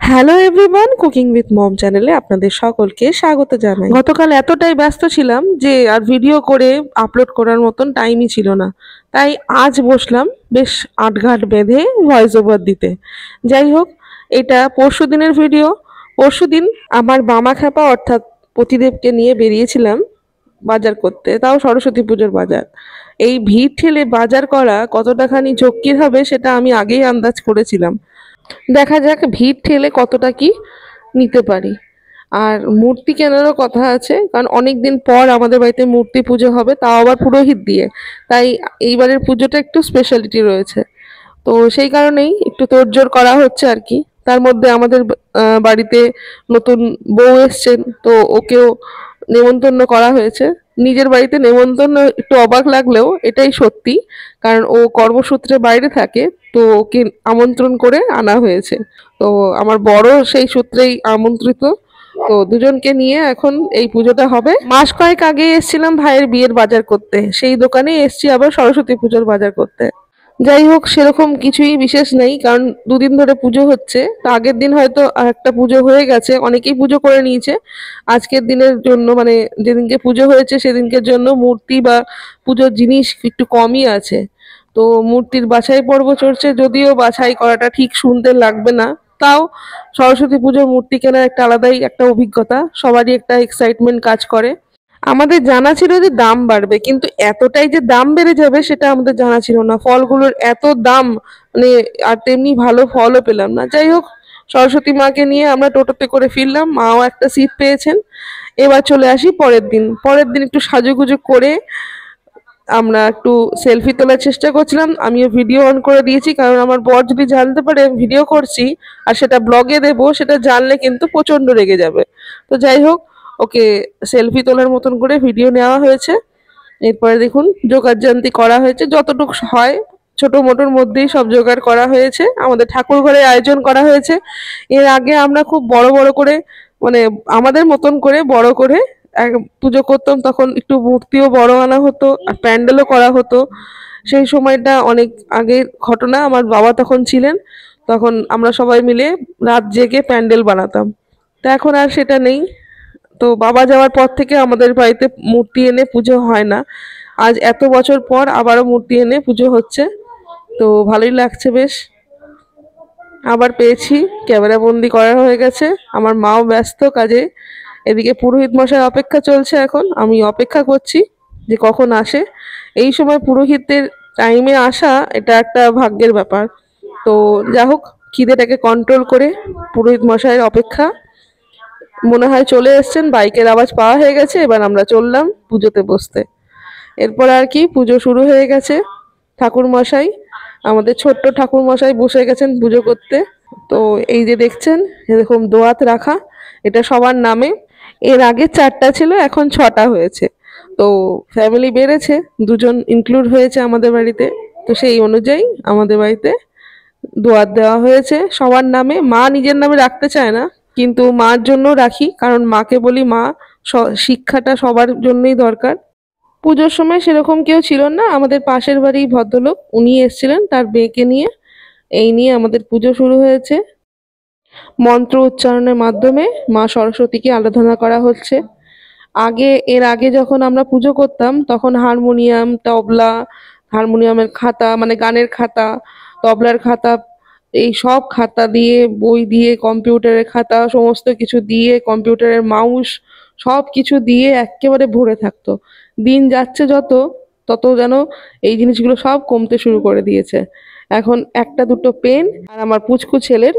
Hello everyone, cooking with mom চ্যানেলে আপনাদের সকলকে স্বাগত জানাই। গতকাল এতটাই ব্যস্ত ছিলাম যে আর ভিডিও করে আপলোড করার মতন টাইমই ছিল না। তাই আজ বসলাম বেশ আটঘাট বেঁধে ভয়েস ওভার দিতে। যাই হোক, এটা পরশুদিনের ভিডিও। পরশুদিন আমার বামা খ্যাপা অর্থাৎ পতিদেবকে নিয়ে বেরিয়েছিলাম বাজার করতে, তাও সরস্বতী পুজোর বাজার। এই ভিড় ঠেলে বাজার করা কতটাখানি ঝক্কির হবে সেটা আমি আগেই আন্দাজ করেছিলাম। দেখা যাক ভিড় ঠেলে কতটা কি নিতে পারি। আর মূর্তি কেনারও কথা আছে, কারণ অনেকদিন পর আমাদের বাড়িতে মূর্তি পুজো হবে, তাও আবার পুরোহিত দিয়ে। তাই এইবারের পুজোটা একটু স্পেশালিটি রয়েছে। তো সেই কারণেই একটু তোড়জোড় করা হচ্ছে আর কি। তার মধ্যে আমাদের বাড়িতে নতুন বউ এসছেন, তো ওকেও নেমন্তন্ন করা হয়েছে। নিজের বাড়িতে নেমন্তন্ন একটু অবাক লাগলেও এটাই সত্যি, কারণ ও কর্মসূত্রে বাইরে থাকে, তো ওকে আমন্ত্রণ করে আনা হয়েছে। তো আমার বড় সেই সূত্রেই আমন্ত্রিত। তো দুজনকে নিয়ে এখন এই পুজোটা হবে। মাস কয়েক আগে এসেছিলাম ভাইয়ের বিয়ের বাজার করতে, সেই দোকানেই এসছি আবার সরস্বতী পুজোর বাজার করতে। যাই হোক, সেরকম কিছুই বিশেষ নেই, কারণ দুদিন ধরে পুজো হচ্ছে। তো আগের দিন হয়তো একটা পুজো হয়ে গেছে, অনেকেই পুজো করে নিয়েছে। আজকের দিনের জন্য মানে যেদিনকে পুজো হয়েছে সেদিনকের জন্য মূর্তি বা পুজোর জিনিস একটু কমই আছে। তো মূর্তির বাছাই পর্ব চলছে, যদিও বাছাই করাটা ঠিক শুনতে লাগবে না। তাও সরস্বতী পুজোর মূর্তি কেনার একটা আলাদাই একটা অভিজ্ঞতা, সবারই একটা এক্সাইটমেন্ট কাজ করে। আমাদের জানা ছিল যে দাম বাড়বে, কিন্তু এতটাই যে দাম বেড়ে যাবে সেটা আমাদের জানা ছিল না। ফলগুলোর এত দাম, মানে আর তেমনি ভালো ফলও পেলাম না। যাই হোক, সরস্বতী মাকে নিয়ে আমরা টোটোতে করে ফিরলাম, মাও একটা সিট পেয়েছেন। এবার চলে আসি পরের দিন। পরের দিন একটু সাজুগুজু করে আমরা একটু সেলফি তোলার চেষ্টা করছিলাম। আমিও ভিডিও অন করে দিয়েছি, কারণ আমার বর যদি জানতে পারে ভিডিও করছি আর সেটা ব্লগে দেবো, সেটা জানলে কিন্তু প্রচন্ড রেগে যাবে। তো যাই হোক, ওকে সেলফি তোলার মতন করে ভিডিও নেওয়া হয়েছে। এরপরে দেখুন জোগাড়যন্ত্রী করা হয়েছে যতটুকু হয়, ছোট মোটোর মধ্যেই সব জোগাড় করা হয়েছে। আমাদের ঠাকুর ঘরের আয়োজন করা হয়েছে। এর আগে আমরা খুব বড় বড় করে, মানে আমাদের মতন করে বড় করে পুজো করতাম। তখন একটু মূর্তিও বড় আনা হতো আর প্যান্ডেলও করা হতো। সেই সময়টা অনেক আগের ঘটনা, আমার বাবা তখন ছিলেন। তখন আমরা সবাই মিলে রাত জেগে প্যান্ডেল বানাতাম। তা এখন আর সেটা নেই। তো বাবা যাওয়ার পর থেকে আমাদের বাড়িতে মূর্তি এনে পুজো হয় না। আজ এত বছর পর আবারও মূর্তি এনে পুজো হচ্ছে, তো ভালোই লাগছে বেশ। আবার পেয়েছি, ক্যামেরা বন্দি করা হয়ে গেছে। আমার মাও ব্যস্ত কাজে। এদিকে পুরোহিত মশাই অপেক্ষা চলছে, এখন আমি অপেক্ষা করছি যে কখন আসে। এই সময় পুরোহিতের টাইমে আসা এটা একটা ভাগ্যের ব্যাপার। তো যা হোক, খিদেটাকে কন্ট্রোল করে পুরোহিত মশাইয়ের অপেক্ষা। মনে হয় চলে এসছেন, বাইকের আওয়াজ পাওয়া হয়ে গেছে। এবার আমরা চললাম পুজোতে বসতে। এরপর আর কি, পুজো শুরু হয়ে গেছে। ঠাকুর মশাই, আমাদের ছোট্ট ঠাকুর মশাই বসে গেছেন পুজো করতে। তো এই যে দেখছেন, এরকম দোয়াত রাখা, এটা সবার নামে। এর আগে 4টা ছিল, এখন 6টা হয়েছে। তো ফ্যামিলি বেড়েছে, দুজন ইনক্লুড হয়েছে আমাদের বাড়িতে। তো সেই অনুযায়ী আমাদের বাড়িতে দোয়াত দেওয়া হয়েছে সবার নামে। মা নিজের নামে রাখতে চায় না, কিন্তু মার জন্য রাখি, কারণ মাকে বলি মা, শিক্ষাটা সবার জন্যই দরকার। পুজোর সময় সেরকম কেউ ছিল না, আমাদের পাশের বাড়ি ভদ্রলোক উনি এসেছিলেন তার মেয়েকে নিয়ে। এই নিয়ে আমাদের পুজো শুরু হয়েছে। মন্ত্র উচ্চারণের মাধ্যমে মা সরস্বতীকে আরাধনা করা হচ্ছে। এর আগে যখন আমরা পুজো করতাম তখন হারমোনিয়াম, তবলা, হারমোনিয়ামের খাতা মানে গানের খাতা, তবলার খাতা, এই সব খাতা দিয়ে, বই দিয়ে, কম্পিউটারের খাতা, সমস্ত কিছু দিয়ে, কম্পিউটারের মাউস, সব কিছু দিয়ে একেবারে ভরে থাকতো। দিন যাচ্ছে যত, তত যেন এই জিনিসগুলো সব কমতে শুরু করে দিয়েছে। এখন একটা দুটো পেন আর আমার পুচকু ছেলের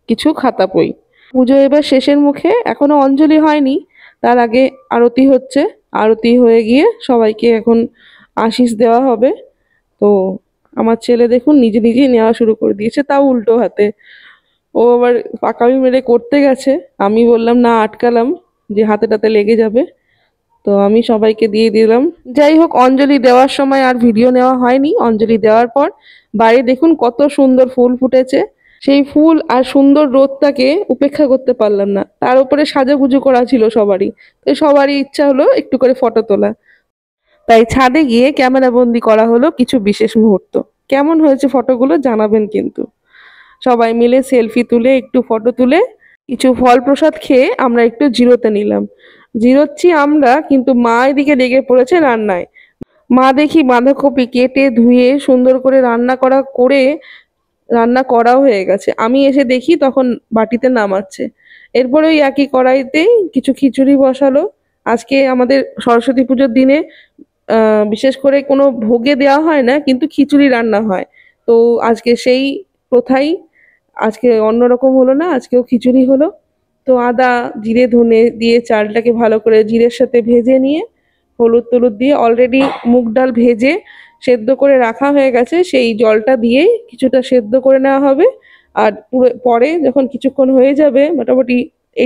কিছু খাতা বই। পুজো এবার শেষের মুখে, এখনো অঞ্জলি হয়নি। তার আগে আরতি হচ্ছে। আরতি হয়ে গিয়ে সবাইকে এখন আশিস দেওয়া হবে। তো আমার ছেলে দেখুন নিজে নিজেই নেওয়া শুরু করে দিয়েছে, তাও উল্টো হাতে। ও আবার পাকামি মেরে করতে গেছে, আমি বললাম না, আটকালাম যে হাতে টাতে লেগে যাবে। তো আমি সবাইকে দিয়ে দিলাম। যাই হোক, অঞ্জলি দেওয়ার সময় আর ভিডিও নেওয়া হয়নি। অঞ্জলি দেওয়ার পর বাইরে দেখুন কত সুন্দর ফুল ফুটেছে। সেই ফুল আর সুন্দর রোদটাকে উপেক্ষা করতে পারলাম না। তার উপরে সাজুগুজু করা ছিল সবারই। তো সবারই ইচ্ছা হলো একটু করে ফটো তোলা। তাই ছাদে গিয়ে ক্যামেরা বন্দি করা হলো কিছু বিশেষ মুহূর্ত। কেমন হয়েছে ফটোগুলো জানাবেন কিন্তু। সবাই মিলে সেলফি তুলে একটু ফটো তুলে কিছু ফল প্রসাদ খেয়ে আমরা একটু জিরোতে নিলাম। জিরোচ্ছি আমরা, কিন্তু মা এদিকে লেগে পড়েছে রান্নায়। মা দেখি বাঁধাকপি কেটে ধুয়ে সুন্দর করে রান্না করাও হয়ে গেছে। আমি এসে দেখি তখন বাটিতে নামাচ্ছে। এরপরে ওই একই কড়াইতে কিছু খিচুড়ি বসালো। আজকে আমাদের সরস্বতী পুজোর দিনে বিশেষ করে কোনো ভোগে দেওয়া হয় না, কিন্তু খিচুড়ি রান্না হয়। তো আজকে সেই প্রথাই, আজকে অন্যরকম হলো না, আজকেও খিচুড়ি হলো। তো আদা জিরে ধনে দিয়ে চালটাকে ভালো করে জিরের সাথে ভেজে নিয়ে হলুদ টলুদ দিয়ে অলরেডি মুগ ডাল ভেজে সেদ্ধ করে রাখা হয়ে গেছে, সেই জলটা দিয়েই কিছুটা সেদ্ধ করে নেওয়া হবে। আর পুরো পরে যখন কিছুক্ষণ হয়ে যাবে, মোটামুটি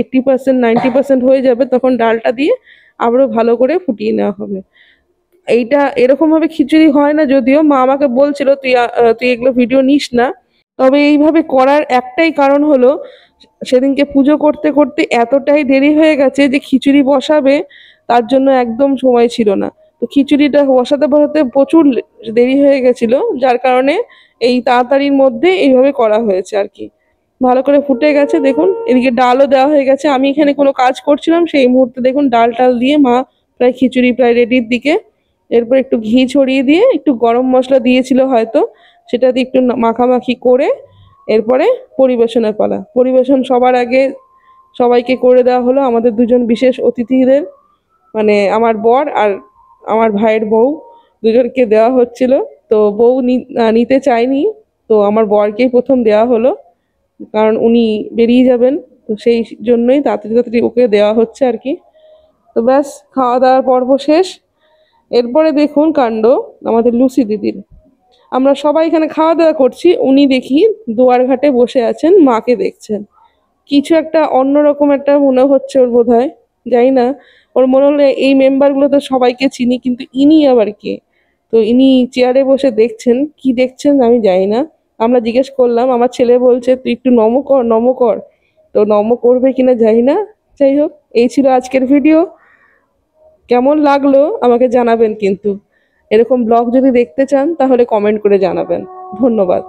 80% 90% হয়ে যাবে, তখন ডালটা দিয়ে আবারও ভালো করে ফুটিয়ে নেওয়া হবে। এইটা এরকম ভাবে খিচুড়ি হয় না, যদিও মা আমাকে বলছিল তুই এগুলো ভিডিও নিস না। তবে এইভাবে করার একটাই কারণ হলো, সেদিনকে পুজো করতে করতে এতটাই দেরি হয়ে গেছে যে খিচুড়ি বসাবে, তার জন্য একদম সময় ছিল না। তো খিচুড়িটা বসাতে বসাতে প্রচুর দেরি হয়ে গেছিল, যার কারণে এই তাড়াতাড়ির মধ্যে এইভাবে করা হয়েছে আর কি। ভালো করে ফুটে গেছে দেখুন, এদিকে ডালও দেওয়া হয়ে গেছে। আমি এখানে কোনো কাজ করছিলাম সেই মুহূর্তে দেখুন ডাল টাল দিয়ে মা প্রায় খিচুড়ি প্রায় রেডির দিকে। এরপর একটু ঘি ছড়িয়ে দিয়ে একটু গরম মশলা দিয়েছিল হয়তো, সেটা দিয়ে একটু মাখামাখি করে এরপরে পরিবেশনের পালা। পরিবেশন সবার আগে সবাইকে করে দেওয়া হলো, আমাদের দুজন বিশেষ অতিথিদের, মানে আমার বর আর আমার ভাইয়ের বউ, দুজনকে দেওয়া হচ্ছিল। তো বউ নিতে চায়নি, তো আমার বরকেই প্রথম দেওয়া হলো, কারণ উনি বেরিয়ে যাবেন। তো সেই জন্যই তাড়াতাড়ি তাড়াতাড়ি ওকে দেওয়া হচ্ছে আর কি। তো ব্যাস, খাওয়া দাওয়ার পর্ব শেষ। এরপরে দেখুন কাণ্ড আমাদের লুসি দিদির। আমরা সবাই এখানে খাওয়া দাওয়া করছি, উনি দেখি দুয়ার ঘাটে বসে আছেন, মাকে দেখছেন। কিছু একটা অন্যরকম একটা মনে হচ্ছে ওর, বোধ হয়, জানি না। ওর মনে হলো এই মেম্বারগুলো তো সবাইকে চিনি, কিন্তু ইনি আবার কে? তো ইনি চেয়ারে বসে দেখছেন, কি দেখছেন আমি জানি না। আমরা জিজ্ঞেস করলাম, আমার ছেলে বলছে তুই একটু নম কর নম কর। তো নম করবে কিনা জানি না। যাই হোক, এই ছিল আজকের ভিডিও। কেমন লাগলো আমাকে জানাবেন কিন্তু। এরকম ব্লগ যদি দেখতে চান তাহলে কমেন্ট করে জানাবেন। ধন্যবাদ।